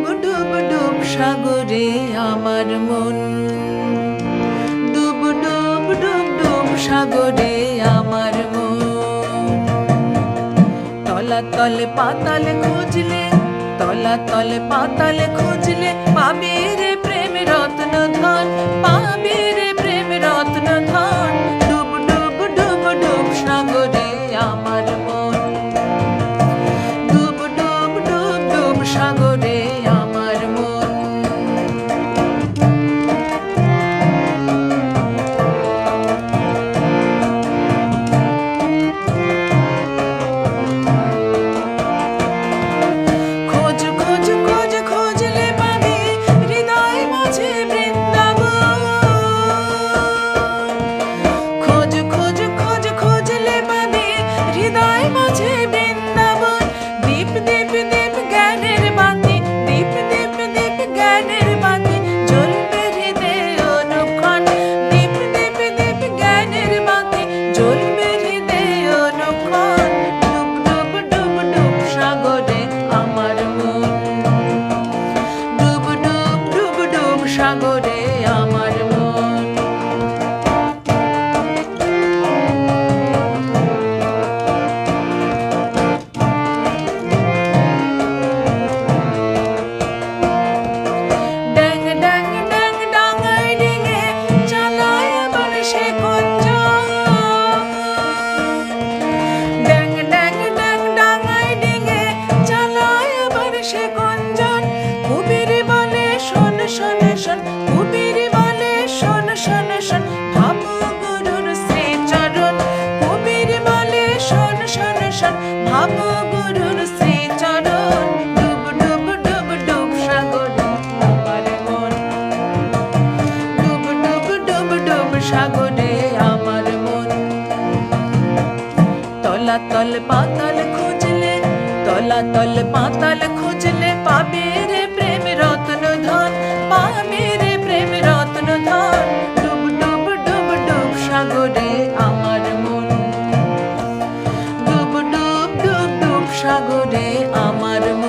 ডুব ডুব সাগরে আমার মন, ডুব ডুব ডুব ডুব সাগরে আমার মন। তলাতলে পাতালে খুঁজলে, তলাতলে পাতালে খুঁজলে পাবি রে প্রেম রত্ন ধন, পাবি রে প্রেম রত্ন ধন। ডুব ডুব ডুব ডুব সাগরে আমার মন, ডুব ডুব ডুব ডুব সাগরে আমার মন। খোঁজ খোঁজ খোঁজ খুঁজলে পাবি হৃদয় মাঝে বৃন্দাবন। খোঁজ খোঁজ খোঁজ খুঁজলে পাবি হৃদয় মাঝে বৃন্দাবন। দীপ দীপ দীপ জ্ঞানের বাতি, দীপ দীপ দীপ জ্ঞানের বাতি জ্বলবে হৃদয়ে অনুক্ষণ। দীপ দীপ দীপ জ্ঞানের বাতি জ্বলবে হৃদয়ে অনুক্ষণ। ডুব ডুব ডুব ডুব সাগরে আমার মন, ডুব ডুব ডুব ডুব সাগরে আমার মন। ড্যাং ড্যাং ড্যাং ডাঙায় ডিঙে চালায় আবার সে গুঞ্জন। ড্যাং ড্যাং ড্যাং ডাঙায় ডিঙে চালায় আবার সে গুঞ্জন। কবির বলে শোন শোন শোন, কবির বলে শোন শোন শোন, ভাব গুরুর শ্রীচরণ। কবির বলে শোন শোন শোন, ভাব গুরুর শ্রীচরণ। ডুব ডুব ডুব ডুব সাগরে আমার মন, ডুব ডুব ডুব ডুব সাগরে আমার মন। তলাতল পাতাল খুঁজলে, তলাতল পাতাল খুঁজলে পাবি রে প্রেম রত্ন ধন, পাবি রে প্রেম রত্ন ধন। ডুব ডুব ডুব ডুব সাগরে আমার মন, ডুব ডুব ডুব ডুব সাগরে আমার মন।